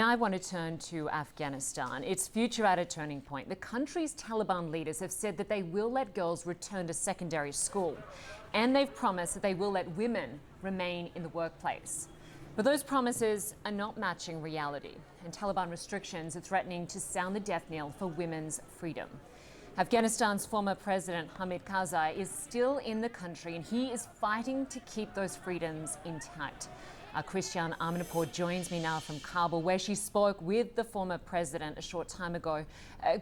Now I want to turn to Afghanistan. Its future at a turning point. The country's Taliban leaders have said that they will let girls return to secondary school, and they've promised that they will let women remain in the workplace. But those promises are not matching reality, and Taliban restrictions are threatening to sound the death knell for women's freedom. Afghanistan's former president Hamid Karzai is still in the country, and he is fighting to keep those freedoms intact. Christian Amanpour joins me now from Kabul, where she spoke with the former president a short time ago.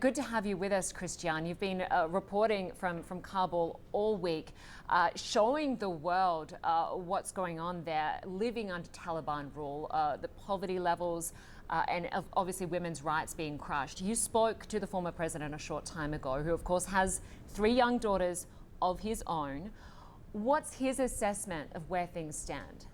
Good to have you with us, Christian. You've been reporting from Kabul all week, showing the world what's going on there, living under Taliban rule, the poverty levels, and obviously women's rights being crushed. You spoke to the former president a short time ago, who of course has 3 young daughters of his own. What's his assessment of where things stand?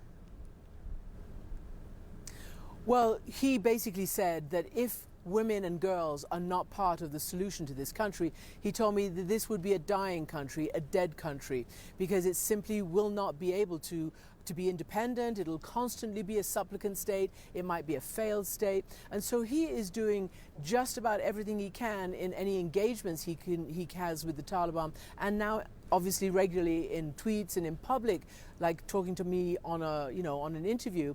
Well, he basically said that if women and girls are not part of the solution to this country, he told me that this would be a dying country, a dead country, because it simply will not be able to be independent. It'll constantly be a supplicant state. It might be a failed state. And so he is doing just about everything he can in any engagements he has with the Taliban, and now obviously regularly in tweets and in public, like talking to me on an interview.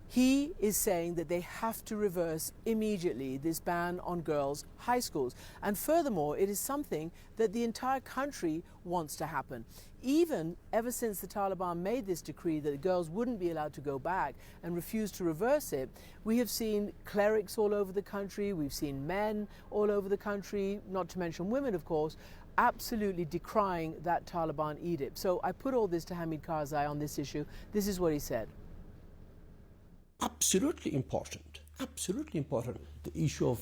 He is saying that they have to reverse immediately this ban on girls' high schools. And furthermore, it is something that the entire country wants to happen. Even ever since the Taliban made this decree that girls wouldn't be allowed to go back and refused to reverse it, we have seen clerics all over the country, we've seen men all over the country, not to mention women, of course, absolutely decrying that Taliban edict. So I put all this to Hamid Karzai on this issue. This is what he said. Absolutely important, absolutely important. The issue of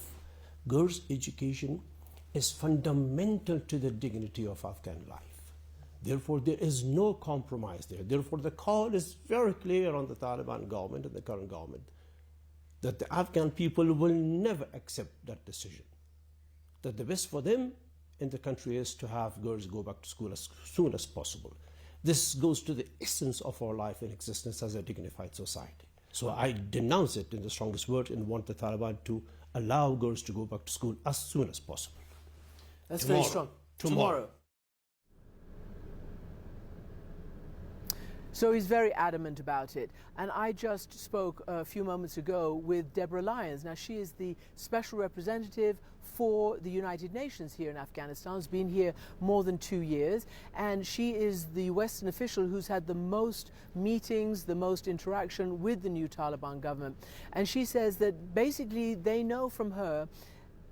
girls' education is fundamental to the dignity of Afghan life. Therefore, there is no compromise there. Therefore, the call is very clear on the Taliban government and the current government that the Afghan people will never accept that decision. That the best for them in the country is to have girls go back to school as soon as possible. This goes to the essence of our life and existence as a dignified society. So I denounce it in the strongest words and want the Taliban to allow girls to go back to school as soon as possible. That's very strong. Tomorrow. So he's very adamant about it. And I just spoke a few moments ago with Deborah Lyons. Now, she is the special representative for the United Nations here in Afghanistan. Has been here more than 2 years. And she is the Western official who's had the most meetings, the most interaction with the new Taliban government. And she says that basically they know from her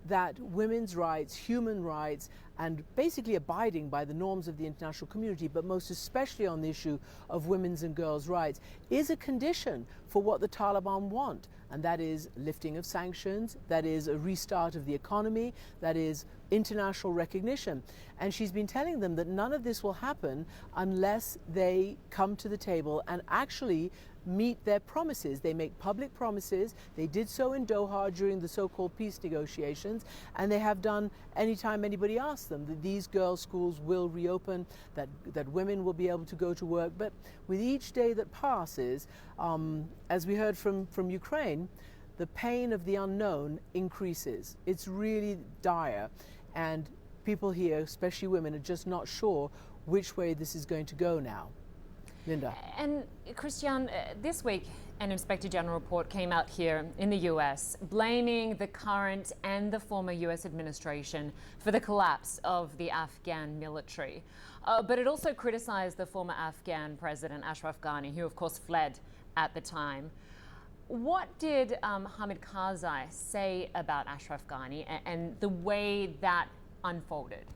that women's rights, human rights, and basically abiding by the norms of the international community, but most especially on the issue of women's and girls' rights, is a condition for what the Taliban want. And that is lifting of sanctions, that is a restart of the economy, that is international recognition. And she's been telling them that none of this will happen unless they come to the table and actually meet their promises. They make public promises. They did so in Doha during the so-called peace negotiations, and they have done anytime anybody asks them that these girls' schools will reopen, that women will be able to go to work. But with each day that passes, as we heard from Ukraine, the pain of the unknown increases. It's really dire, and people here, especially women, are just not sure which way this is going to go now. Lynda. And Christian, this week an Inspector General report came out here in the US blaming the current and the former US administration for the collapse of the Afghan military. But it also criticized the former Afghan president, Ashraf Ghani, who of course fled at the time. What did Hamid Karzai say about Ashraf Ghani and the way that unfolded?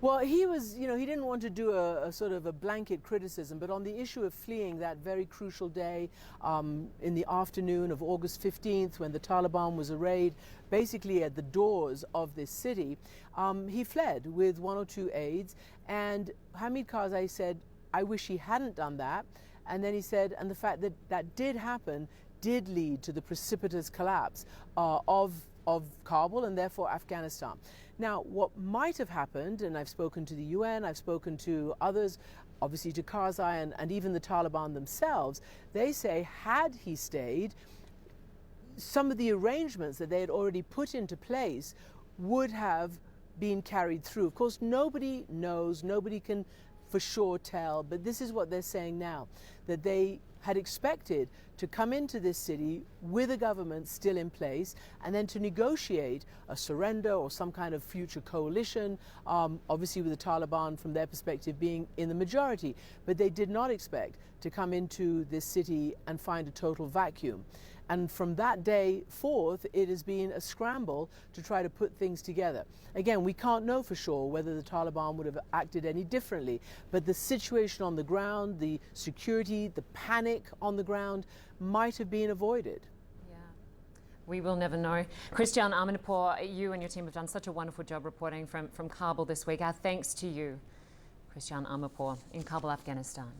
Well, he was, he didn't want to do a sort of a blanket criticism, but on the issue of fleeing that very crucial day in the afternoon of August 15th, when the Taliban was arrayed basically at the doors of this city, he fled with 1 or 2 aides, and Hamid Karzai said, I wish he hadn't done that. And then he said, and the fact that that did happen did lead to the precipitous collapse of Kabul and therefore Afghanistan. Now, what might have happened, and I've spoken to the UN, I've spoken to others obviously to Karzai and even the Taliban themselves, they say had he stayed, some of the arrangements that they had already put into place would have been carried through. Of course, nobody knows, nobody can for sure tell, but this is what they're saying now, that they had expected to come into this city with a government still in place and then to negotiate a surrender or some kind of future coalition, obviously with the Taliban from their perspective being in the majority. But they did not expect to come into this city and find a total vacuum. And from that day forth, it has been a scramble to try to put things together. Again, we can't know for sure whether the Taliban would have acted any differently, but the situation on the ground, the security, the panic on the ground might have been avoided. Yeah, we will never know. Christiane Amanpour, you and your team have done such a wonderful job reporting from Kabul this week. Our thanks to you, Christiane Amanpour, in Kabul, Afghanistan.